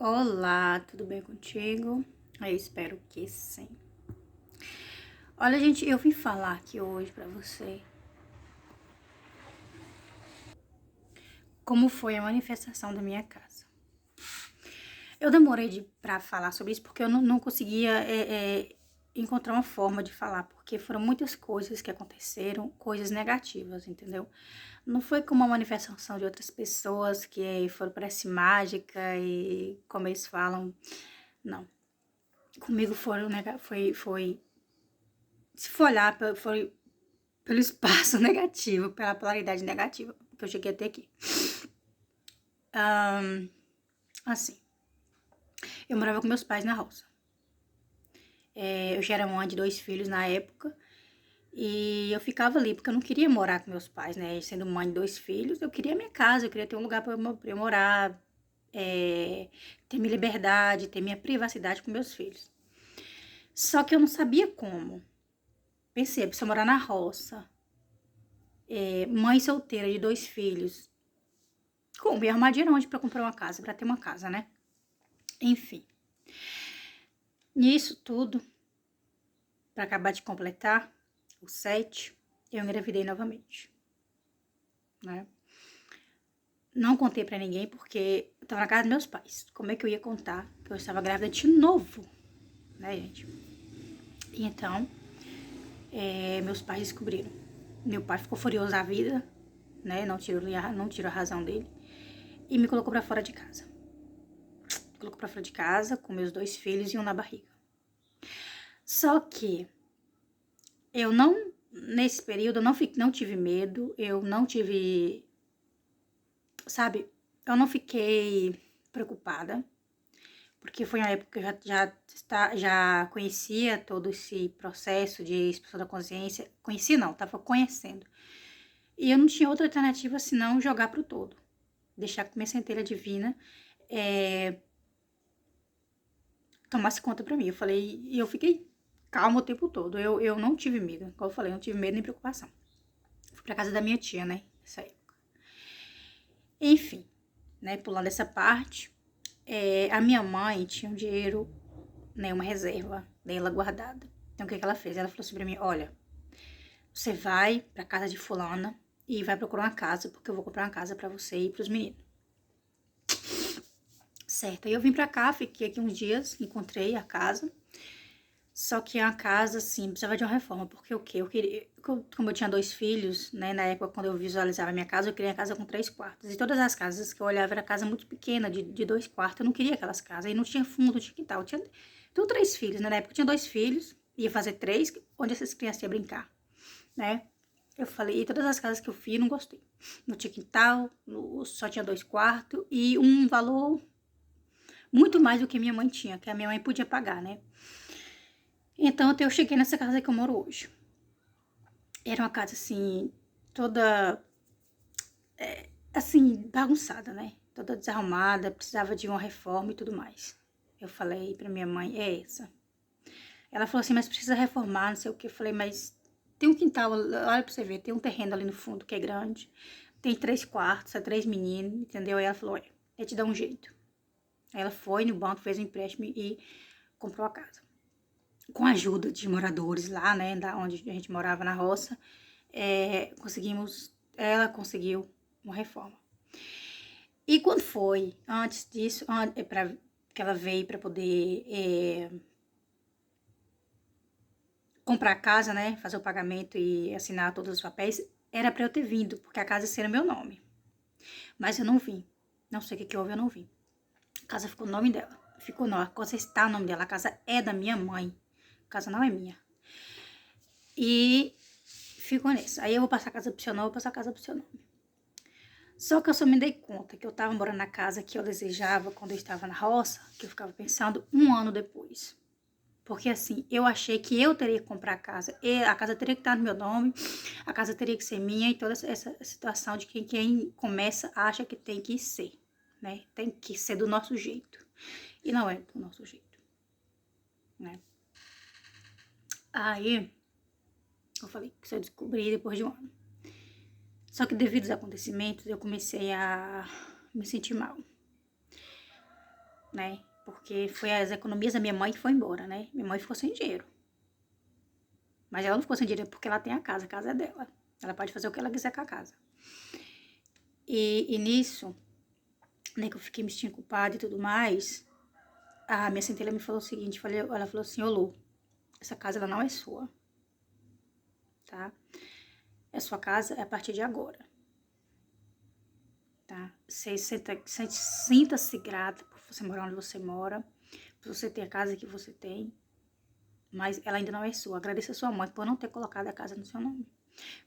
Olá, tudo bem contigo? Eu espero que sim. Olha, gente, eu vim falar aqui hoje pra você como foi a manifestação da minha casa. Eu demorei pra falar sobre isso porque eu não conseguia encontrar uma forma de falar, porque foram muitas coisas que aconteceram, coisas negativas, entendeu? Não foi como a manifestação de outras pessoas que foram parece mágica e como eles falam, não. Comigo foi se for olhar, foi pelo espaço negativo, pela polaridade negativa que eu cheguei a ter aqui. Assim, eu morava com meus pais na roça. Eu já era mãe de 2 filhos na época. E eu ficava ali, porque eu não queria morar com meus pais, né? Sendo mãe de 2 filhos, eu queria minha casa, eu queria ter um lugar pra eu morar, ter minha liberdade, ter minha privacidade com meus filhos. Só que eu não sabia como. Pensei, se eu morar na roça, mãe solteira de 2 filhos, como? Ia arrumar dinheiro onde pra comprar uma casa, pra ter uma casa, né? Enfim. Nisso tudo, pra acabar de completar os 7, eu engravidei novamente, né? Não contei pra ninguém porque eu tava na casa dos meus pais. Como é que eu ia contar que eu estava grávida de novo, né, gente? E então, meus pais descobriram. Meu pai ficou furioso da vida, né? Não tirou a razão dele. E me colocou pra fora de casa. Me colocou pra fora de casa com meus 2 filhos e um na barriga. Só que eu não, nesse período, eu não tive medo, eu não tive, sabe, eu não fiquei preocupada, porque foi uma época que eu já conhecia todo esse processo de expansão da consciência. Conhecia não, tava conhecendo. E eu não tinha outra alternativa senão jogar pro todo. Deixar que minha centelha divina tomasse conta pra mim. E eu fiquei calma o tempo todo. Eu não tive medo, como eu falei, não tive medo nem preocupação. Fui pra casa da minha tia, né, nessa época. Enfim, né, pulando essa parte, a minha mãe tinha um dinheiro, né, uma reserva dela guardada. Então, o que ela fez? Ela falou assim pra mim, olha, você vai pra casa de fulana e vai procurar uma casa, porque eu vou comprar uma casa pra você e pros meninos. Certo, aí eu vim pra cá, fiquei aqui uns dias, encontrei a casa. Só que a casa, assim, precisava de uma reforma, porque o quê? Eu queria, como eu tinha 2 filhos, né, na época quando eu visualizava a minha casa, eu queria a casa com 3 quartos. E todas as casas que eu olhava era casa muito pequena, de 2 quartos, eu não queria aquelas casas, aí não tinha fundo, não tinha quintal. Tenho 3 filhos, né, na época eu tinha 2 filhos, ia fazer 3, onde essas crianças iam brincar, né? Eu falei, e todas as casas que eu fui, eu não gostei. Não tinha quintal, só tinha 2 quartos e um valor muito mais do que minha mãe tinha, que a minha mãe podia pagar, né? Então, eu cheguei nessa casa que eu moro hoje. Era uma casa, assim, toda, assim, bagunçada, né? Toda desarrumada, precisava de uma reforma e tudo mais. Eu falei pra minha mãe, é essa. Ela falou assim, mas precisa reformar, não sei o que. Eu falei, mas tem um quintal, olha pra você ver, tem um terreno ali no fundo que é grande. Tem 3 quartos, 3 meninos, entendeu? Aí ela falou, olha, eu te dar um jeito. Aí ela foi no banco, fez um empréstimo e comprou a casa. Com a ajuda de moradores lá, né, da onde a gente morava na roça, ela conseguiu uma reforma. E quando foi, antes disso, que ela veio para poder comprar a casa, né, fazer o pagamento e assinar todos os papéis, era para eu ter vindo, porque a casa seria meu nome. Mas eu não vim. Não sei o que houve, eu não vim. A casa ficou no nome dela. Ficou não, a casa está no nome dela. A casa é da minha mãe. A casa não é minha. E ficou nisso. Aí eu vou passar a casa pro seu nome, vou passar a casa pro seu nome. Só que eu só me dei conta que eu tava morando na casa que eu desejava quando eu estava na roça, que eu ficava pensando 1 ano depois. Porque assim, eu achei que eu teria que comprar a casa, e a casa teria que estar no meu nome, a casa teria que ser minha, e toda essa situação de que quem começa acha que tem que ser, né? Tem que ser do nosso jeito. E não é do nosso jeito, né? Aí, eu falei que isso eu descobri depois de 1 ano. Só que devido aos acontecimentos, eu comecei a me sentir mal. né? Porque foi as economias da minha mãe que foi embora, né? Minha mãe ficou sem dinheiro. Mas ela não ficou sem dinheiro porque ela tem a casa é dela. Ela pode fazer o que ela quiser com a casa. E nisso, né, que eu fiquei me sentindo culpada e tudo mais, a minha centelha me falou o seguinte, ela falou assim, ô Lu, essa casa ela não é sua, tá? É sua casa a partir de agora, tá? Sinta-se grata por você morar onde você mora, por você ter a casa que você tem, mas ela ainda não é sua. Agradeça a sua mãe por não ter colocado a casa no seu nome.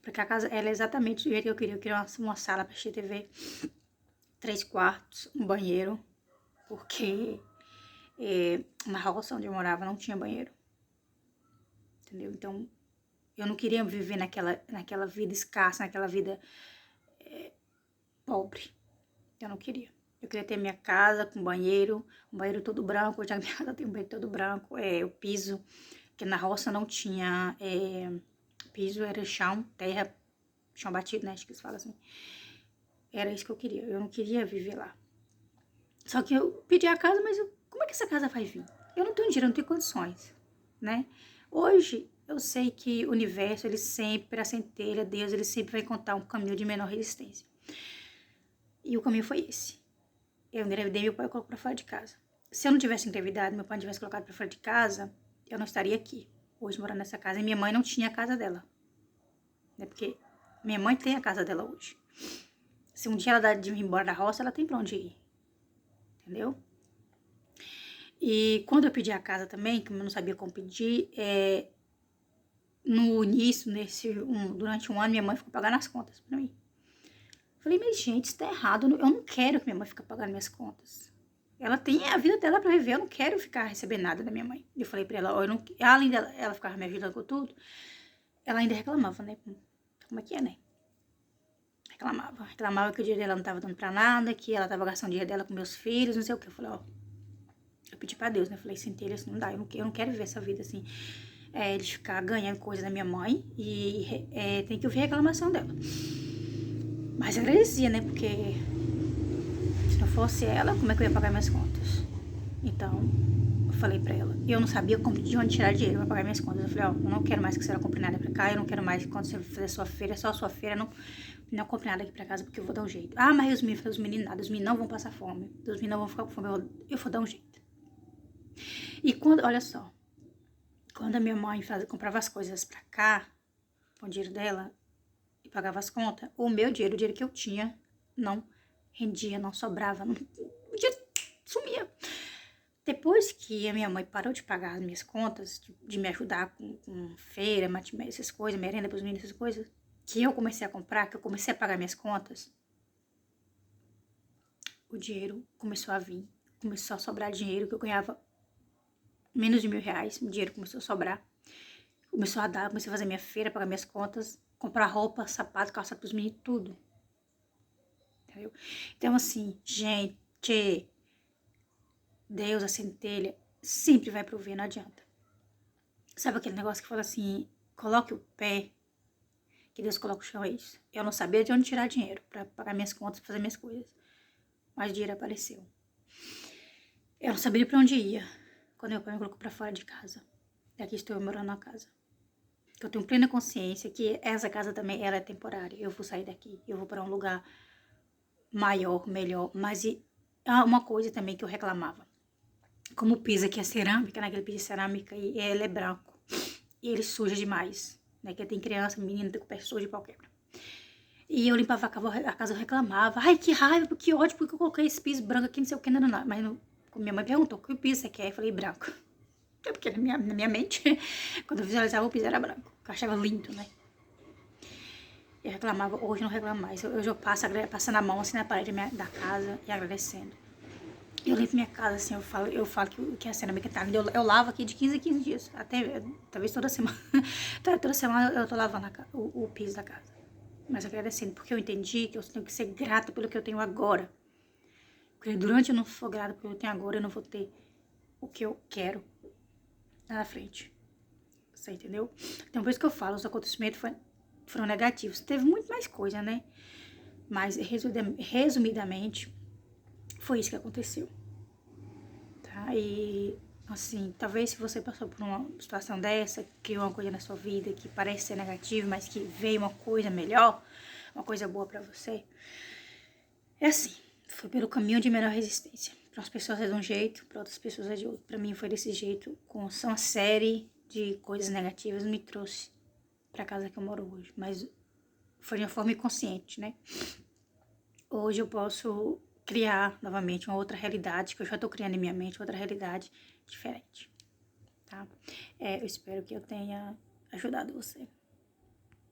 Porque a casa, ela é exatamente do jeito que eu queria. Eu queria uma sala para assistir TV, 3 quartos, um banheiro, porque na roça onde eu morava não tinha banheiro. Entendeu? Então, eu não queria viver naquela vida escassa, naquela vida pobre. Eu não queria. Eu queria ter minha casa com banheiro, um banheiro todo branco. Hoje a minha casa tem um banheiro todo branco. O piso, que na roça não tinha piso, era chão, terra, chão batido, né? Acho que eles falam assim. Era isso que eu queria. Eu não queria viver lá. Só que eu pedi a casa, mas como é que essa casa vai vir? Eu não tenho dinheiro, eu não tenho condições, né? Hoje, eu sei que o universo, ele sempre, a centelha, Deus, ele sempre vai encontrar um caminho de menor resistência. E o caminho foi esse. Eu engravidei, meu pai colocou pra fora de casa. Se eu não tivesse engravidado, meu pai não tivesse colocado pra fora de casa, eu não estaria aqui, hoje morando nessa casa. E minha mãe não tinha a casa dela, né? Porque minha mãe tem a casa dela hoje. Se um dia ela dá de ir embora da roça, ela tem pra onde ir, entendeu? E quando eu pedi a casa também, que eu não sabia como pedir, no início, durante um ano, minha mãe ficou pagando as contas pra mim. Falei, mas gente, isso tá errado, eu não quero que minha mãe fique pagando minhas contas. Ela tem a vida dela pra viver, eu não quero ficar recebendo nada da minha mãe. Eu falei pra ela, ó, além dela, ela ficava me ajudando com tudo, ela ainda reclamava, né? Como é que é, né? Reclamava que o dinheiro dela não tava dando pra nada, que ela tava gastando o dinheiro dela com meus filhos, não sei o que. Eu falei, ó, eu pedi pra Deus, né? Eu falei, centelha, assim, não dá, eu não quero viver essa vida assim, de ficar ganhando coisa da minha mãe e tem que ouvir a reclamação dela. Mas eu agradecia, né? Porque se não fosse ela, como é que eu ia pagar minhas contas? Então, eu falei pra ela. E eu não sabia de onde tirar dinheiro pra pagar minhas contas. Eu falei, ó, eu não quero mais que você não compre nada pra cá. Eu não quero mais que quando você fizer sua feira, só a sua feira, não compre nada aqui pra casa, porque eu vou dar um jeito. Ah, mas os meninos nada. Os meninos não vão passar fome. Os meninos não vão ficar com fome. Eu vou dar um jeito. E olha só. Quando a minha mãe comprava as coisas pra cá, com o dinheiro dela, e pagava as contas, o dinheiro que eu tinha, não rendia, não sobrava, o dinheiro sumia. Depois que a minha mãe parou de pagar as minhas contas, de me ajudar com feira, essas coisas, merenda pros meninos, essas coisas, que eu comecei a comprar, que eu comecei a pagar minhas contas, o dinheiro começou a vir, começou a sobrar dinheiro, que eu ganhava menos de R$1.000, o dinheiro começou a sobrar. Começou a dar, comecei a fazer minha feira, pagar minhas contas, comprar roupa, sapato, calçado pros meninos, tudo. Entendeu? Então, assim, gente, Deus, a centelha, sempre vai prover, não adianta. Sabe aquele negócio que fala assim, coloque o pé, que Deus coloca o chão, é isso. Eu não sabia de onde tirar dinheiro pra pagar minhas contas, fazer minhas coisas. Mas o dinheiro apareceu. Eu não sabia pra onde ia, quando meu pai me colocou pra fora de casa. E aqui estou eu morando na casa. Eu tenho plena consciência que essa casa também, ela é temporária. Eu vou sair daqui, eu vou para um lugar maior, melhor. Mas há uma coisa também que eu reclamava. Como o piso aqui é cerâmica, naquele piso de cerâmica, e ele é branco. E ele suja demais, né? Que tem criança, menina, com o pé sujo de pau quebra. E eu limpava a casa, eu reclamava. Ai, que raiva, que ódio, porque eu coloquei esse piso branco aqui, não sei o que, não. Mas minha mãe perguntou, que piso você quer? Eu falei, branco. É porque na minha mente, quando eu visualizava o piso era branco. Eu achava lindo, né? Eu reclamava, hoje não reclamo mais. Hoje eu passo passando a mão assim na parede da casa e agradecendo. Eu limpo minha casa assim, eu falo que a cerâmica tá linda. Eu lavo aqui de 15 em 15 dias. Até, talvez toda semana. Toda semana eu tô lavando o piso da casa. Mas agradecendo, porque eu entendi que eu tenho que ser grata pelo que eu tenho agora. Porque durante eu não sou grata pelo que eu tenho agora, eu não vou ter o que eu quero lá na frente. Você entendeu? Então, por isso que eu falo, os acontecimentos foram negativos. Teve muito mais coisa, né? Mas, resumidamente, foi isso que aconteceu. tá? E, assim, talvez se você passou por uma situação dessa, criou uma coisa na sua vida que parece ser negativa, mas que veio uma coisa melhor, uma coisa boa pra você, é assim, foi pelo caminho de menor resistência. Para umas pessoas é de um jeito, para outras pessoas é de outro. Pra mim foi desse jeito, com uma série de coisas negativas me trouxe pra casa que eu moro hoje, mas foi de uma forma inconsciente, né? Hoje eu posso criar novamente uma outra realidade, que eu já tô criando em minha mente, outra realidade diferente, tá? Eu espero que eu tenha ajudado você.